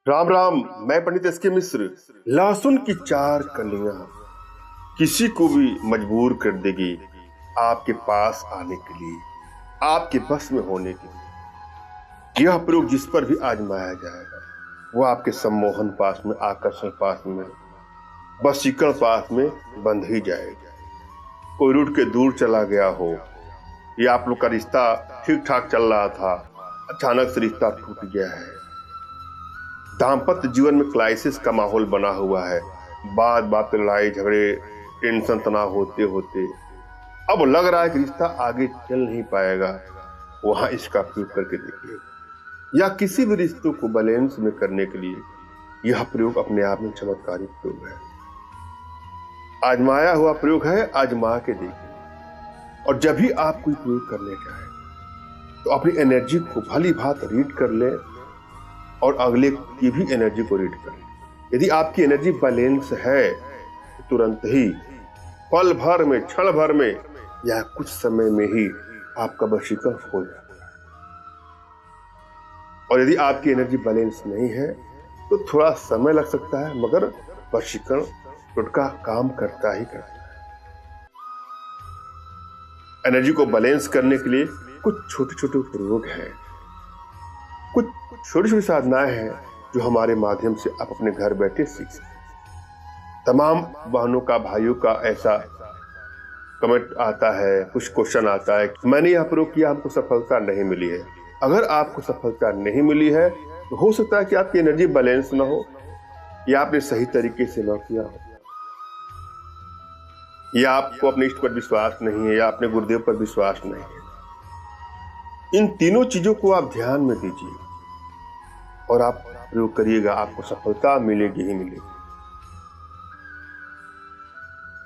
राम राम। मैं पंडित एस के मिश्र। लहसुन की 4 कलियां किसी को भी मजबूर कर देगी आपके पास आने के लिए, आपके बस में होने के लिए। यह प्रयोग जिस पर भी आजमाया जाएगा वो आपके सम्मोहन पास में, आकर्षण पास में, वशीकरण पास में बंध ही जाएगा। कोई रूठ के दूर चला गया हो या आप लोग का रिश्ता ठीक ठाक चल रहा था, अचानक से रिश्ता टूट गया है, दाम्पत्य जीवन में क्राइसिस का माहौल बना हुआ है, बात बात पे लड़ाई झगड़े, टेंशन तनाव होते होते अब लग रहा है कि रिश्ता आगे चल नहीं पाएगा, वहां इसका प्रयोग करके देखिए। या किसी भी रिश्तों को बैलेंस में करने के लिए यह प्रयोग अपने आप में चमत्कारिक प्रयोग है, आजमाया हुआ प्रयोग है। आजमा के देखिए। और जब भी आप कोई प्रयोग करने चाहें तो अपनी एनर्जी को भली भांत रीड कर ले और अगले की भी एनर्जी को रीड करें। यदि आपकी एनर्जी बैलेंस है तो तुरंत ही, पल भर में, क्षण भर में या कुछ समय में ही आपका वशीकरण हो जाता है। और यदि आपकी एनर्जी बैलेंस नहीं है तो थोड़ा समय लग सकता है, मगर वशीकरण टुटका काम करता ही करता है। एनर्जी को बैलेंस करने के लिए कुछ छोटे छोटे प्रयोग हैं, कुछ छोटी छोटी साधनाएं हैं जो हमारे माध्यम से आप अपने घर बैठे सीख सकते हैं। तमाम बहनों का, भाइयों का ऐसा कमेंट आता है, कुछ क्वेश्चन आता है, मैंने यह प्रयोग किया, हमको सफलता नहीं मिली है। अगर आपको सफलता नहीं मिली है तो हो सकता है कि आपकी एनर्जी बैलेंस ना हो, या आपने सही तरीके से ना किया हो, या आपको अपने इष्ट पर विश्वास नहीं है, या अपने गुरुदेव पर विश्वास नहीं है। इन तीनों चीजों को आप ध्यान में दीजिए और आप प्रयोग करिएगा, आपको सफलता मिलेगी ही मिलेगी।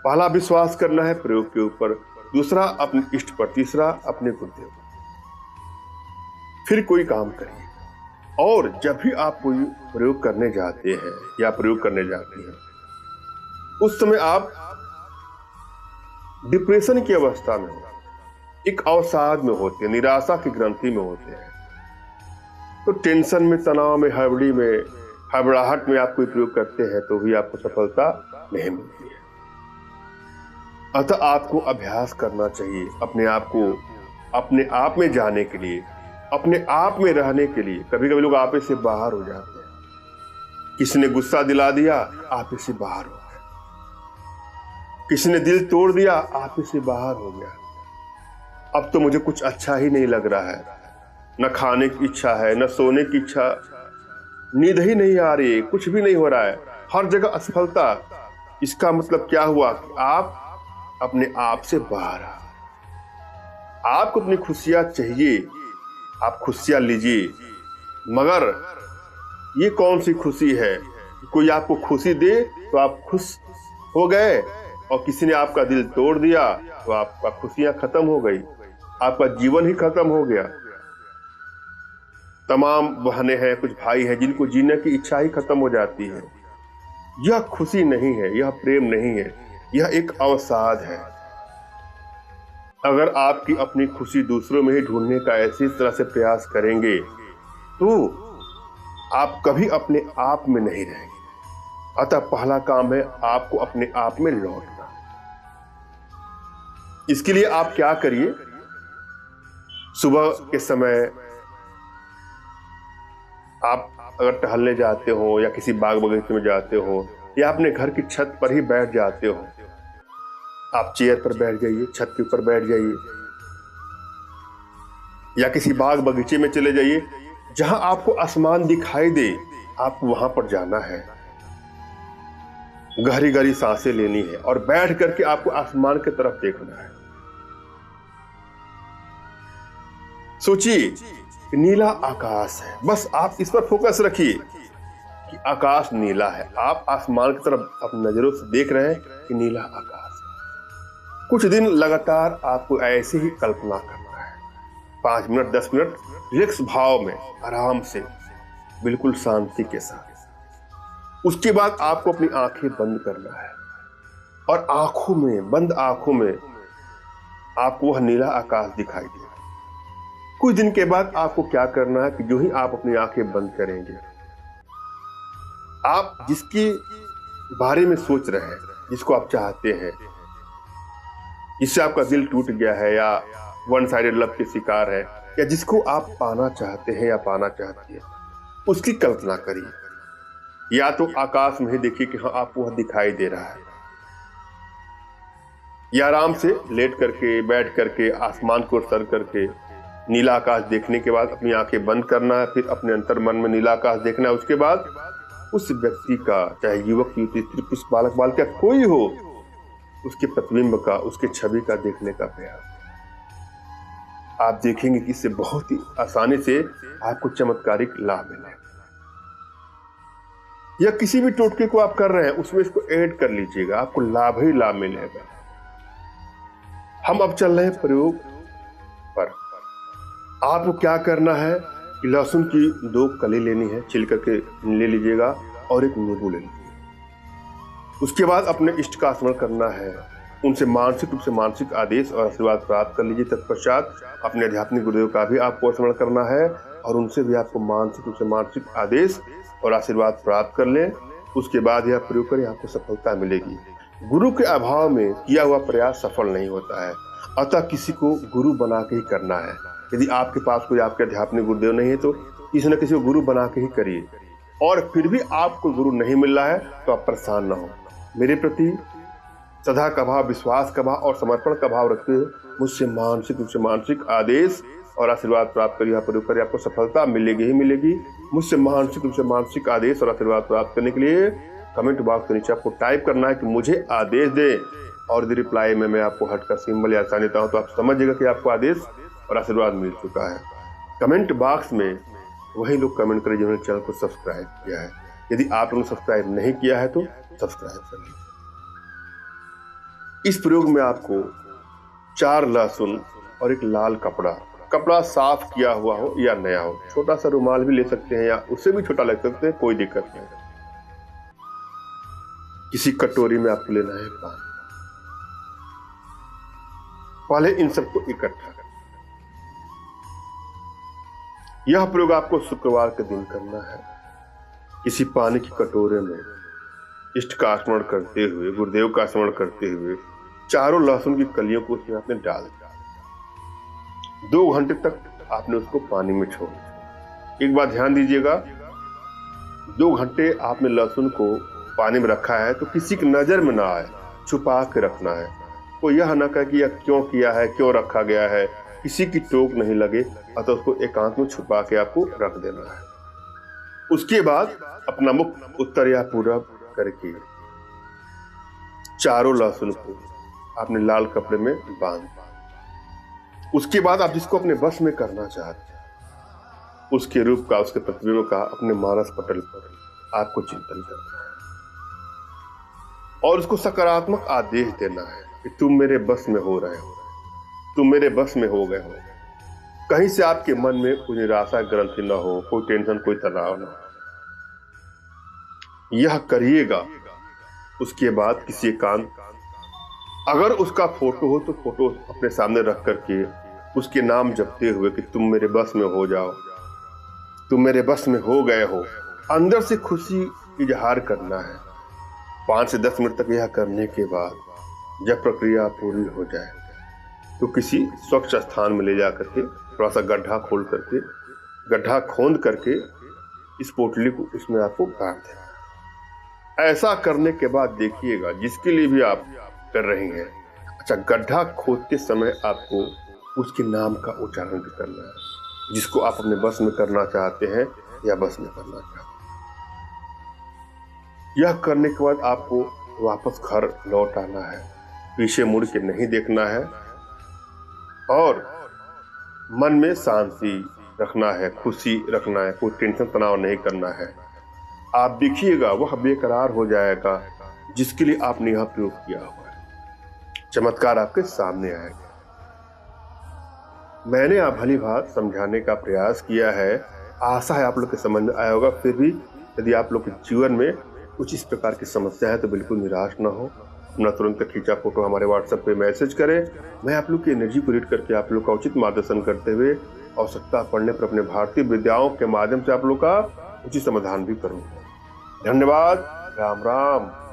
पहला विश्वास करना है प्रयोग के ऊपर, दूसरा अपने इष्ट पर, तीसरा अपने गुरुदेव पर। फिर कोई काम करिए। और जब भी आप कोई प्रयोग करने जाते हैं या प्रयोग करने जाती हैं, उस समय आप डिप्रेशन की अवस्था में हो, एक अवसाद में होते हैं, निराशा की ग्रंथि में होते हैं, तो टेंशन में, तनाव में, हड़बड़ी में, हड़बड़ाहट में आप कोई प्रयोग करते हैं तो भी आपको सफलता नहीं मिलती है। अतः आपको अभ्यास करना चाहिए अपने आप को अपने आप में जाने के लिए, अपने आप में रहने के लिए। कभी कभी लोग आपे से बाहर हो जाते हैं। किसी ने गुस्सा दिला दिया, आपे से बाहर हो गए। किसी ने दिल तोड़ दिया, आपे से बाहर हो गया। अब तो मुझे कुछ अच्छा ही नहीं लग रहा है, न खाने की इच्छा है, न सोने की इच्छा, नींद ही नहीं आ रही, कुछ भी नहीं हो रहा है, हर जगह असफलता। इसका मतलब क्या हुआ कि आप अपने आप से बाहर आ। आपको अपनी खुशियां चाहिए, आप खुशियां लीजिए, मगर ये कौन सी खुशी है? कोई आपको खुशी दे तो आप खुश हो गए, और किसी ने आपका दिल तोड़ दिया तो आपका खुशियां खत्म हो गई, आपका जीवन ही खत्म हो गया। तमाम बहनें हैं, कुछ भाई हैं जिनको जीने की इच्छा ही खत्म हो जाती है। यह खुशी नहीं है, यह प्रेम नहीं है, यह एक अवसाद है। अगर आपकी अपनी खुशी दूसरों में ही ढूंढने का ऐसी तरह से प्रयास करेंगे तो आप कभी अपने आप में नहीं रहेंगे। अतः पहला काम है आपको अपने आप में लौटना। इसके लिए आप क्या करिए, सुबह के समय आप अगर टहलने जाते हो या किसी बाग बगीचे में जाते हो या अपने घर की छत पर ही बैठ जाते हो, आप चेयर पर बैठ जाइए, छत के ऊपर बैठ जाइए, या किसी बाग बगीचे में चले जाइए जहां आपको आसमान दिखाई दे। आपको वहां पर जाना है, गहरी गहरी सांसें लेनी है और बैठ करके आपको आसमान की तरफ देखना है। सोचिए कि नीला आकाश है, बस आप इस पर फोकस रखिए कि आकाश नीला है। आप आसमान की तरफ अपनी नजरों से देख रहे हैं कि नीला आकाश है। कुछ दिन लगातार आपको ऐसे ही कल्पना करना है, 5 मिनट 10 मिनट रिलैक्स भाव में, आराम से, बिल्कुल शांति के साथ। उसके बाद आपको अपनी आंखें बंद करना है और आंखों में, बंद आंखों में आपको वह नीला आकाश दिखाई देगा। कुछ दिन के बाद आपको क्या करना है कि जो ही आप अपनी आंखें बंद करेंगे, आप जिसके बारे में सोच रहे हैं, जिसको आप चाहते हैं, जिससे आपका दिल टूट गया है या वन साइडेड लव के शिकार है, या जिसको आप पाना चाहते हैं या पाना चाहती है, उसकी कल्पना करिए। या तो आकाश में ही देखिए कि हाँ आपको वह दिखाई दे रहा है, या आराम से लेट करके बैठ करके आसमान को सर करके नीला आकाश देखने के बाद अपनी आंखें बंद करना है। फिर अपने अंतर मन में नीला आकाश देखना है। उसके बाद उस व्यक्ति का, चाहे युवक युवती स्त्री पुरुष बालक बालिका कोई हो, उसके प्रतिबिंब का, उसके छवि का देखने का प्रयास। आप देखेंगे कि इससे बहुत ही आसानी से आपको चमत्कारिक लाभ मिलेगा। या किसी भी टोटके को आप कर रहे हैं उसमें इसको ऐड कर लीजिएगा, आपको लाभ ही लाभ मिलेगा। हम अब चल रहे हैं प्रयोग पर। आपको क्या करना है कि लहसुन की 2 कली लेनी है, छिल करके ले लीजिएगा, और एक नींबू ले लीजिएगा। उसके बाद अपने इष्ट का स्मरण करना है, उनसे मानसिक रूप से मानसिक आदेश और आशीर्वाद प्राप्त कर लीजिए। तत्पश्चात अपने आध्यात्मिक गुरुदेव का भी आपको स्मरण करना है और उनसे भी आपको मानसिक रूप से मानसिक आदेश और आशीर्वाद प्राप्त कर लें। उसके बाद यह प्रयोग करें, आपको सफलता मिलेगी। गुरु के अभाव में किया हुआ प्रयास सफल नहीं होता है, अतः किसी को गुरु बना के ही करना है। यदि आपके पास कोई आपके आध्यात्मिक गुरुदेव नहीं है तो किसी न किसी को गुरु बना के ही करिए। और फिर भी आपको गुरु नहीं मिल रहा है तो आप परेशान ना हो। मेरे प्रति श्रद्धा का भाव, विश्वास का भाव और समर्पण का भाव रखते हुए मुझसे मानसिक रूप से मानसिक आदेश और आशीर्वाद प्राप्त करिए। प्रयोग करिए, आपको सफलता मिलेगी ही मिलेगी। मुझसे मानसिक रूप से मानसिक आदेश और आशीर्वाद प्राप्त करने के लिए कमेंट बॉक्स के नीचे आपको टाइप करना है कि मुझे आदेश दे, और यदि रिप्लाई में मैं आपको हट का सिंबल या निशान देता हूं तो आप समझिएगा कि आपको आदेश और आशीर्वाद मिल चुका है। कमेंट बॉक्स में वही लोग कमेंट करें जिन्होंने चैनल को सब्सक्राइब किया है। यदि आप लोगों ने सब्सक्राइब नहीं किया है तो सब्सक्राइब कर लीजिए। इस प्रयोग में आपको 4 लहसुन और एक लाल कपड़ा साफ किया हुआ हो या नया हो, छोटा सा रुमाल भी ले सकते हैं या उससे भी छोटा लग सकते हैं, कोई दिक्कत नहीं। किसी कटोरी में आपको लेना है पानी। पहले इन सबको इकट्ठा करें। यह प्रयोग आपको शुक्रवार के दिन करना है। किसी पानी की कटोरे में इष्ट का स्मरण करते हुए, गुरुदेव का स्मरण करते हुए 4 लहसुन की कलियों को उसमें आपने डाल दिया। 2 घंटे तक आपने उसको पानी में छोड़ा। एक बात ध्यान दीजिएगा, 2 घंटे आपने लहसुन को पानी में रखा है तो किसी की नजर में ना आए, छुपा के रखना है। कोई यह ना कहे कि यह क्यों किया है, क्यों रखा गया है, किसी की टोक नहीं लगे, अतः उसको एकांत में छुपा के आपको रख देना है। उसके बाद अपना मुख उत्तर या पूरब करके 4 लहसुन को आपने लाल कपड़े में बांध। उसके बाद आप जिसको अपने बस में करना चाहते हैं उसके रूप का, उसके प्रतिबिंब का अपने मानस पटल पर आपको चिंतन करना है और उसको सकारात्मक आदेश देना है कि तुम मेरे बस में हो रहे हो, तुम मेरे बस में हो गए हो। कहीं से आपके मन में कोई निराशा ग्रंथि न हो, कोई टेंशन, कोई तनाव न हो। यह करिएगा। उसके बाद किसी एकांत, अगर उसका फोटो हो तो फोटो अपने सामने रख करके उसके नाम जपते हुए कि तुम मेरे बस में हो जाओ, तुम मेरे बस में हो गए हो, अंदर से खुशी इजहार करना है। 5 से 10 मिनट तक यह करने के बाद जब प्रक्रिया पूरी हो जाए तो किसी स्वच्छ स्थान में ले जा करके थोड़ा सा गड्ढा खोद करके इस पोटली को उसमें आपको गाड़ देना। ऐसा करने के बाद देखिएगा, जिसके लिए भी आप कर रही हैं, अच्छा, गड्ढा खोदते समय आपको उसके नाम का उच्चारण भी करना है, जिसको आप अपने बस में करना चाहते हैं या बस में करना चाहते हैं। यह करने के बाद आपको वापस घर लौट आना है, पीछे मुड़ के नहीं देखना है और मन में शांति रखना है, खुशी रखना है, कोई टेंशन तनाव नहीं करना है। आप देखिएगा वह बेकरार हो जाएगा जिसके लिए आपने यह प्रयोग किया हुआ है। चमत्कार आपके सामने आएगा। मैंने आप भली भांति समझाने का प्रयास किया है, आशा है आप लोग के समझ में आया होगा। फिर भी यदि आप लोग के जीवन में कुछ इस प्रकार की समस्या है तो बिल्कुल निराश ना हो। अपना तुरंत खींचा फोटो हमारे व्हाट्सएप पे मैसेज करें। मैं आप लोग की एनर्जी को रीड करके आप लोग का उचित मार्गदर्शन करते हुए आवश्यकता पड़ने पर अपने भारतीय विद्याओं के माध्यम से आप लोग का उचित समाधान भी करूंगा। धन्यवाद। राम राम।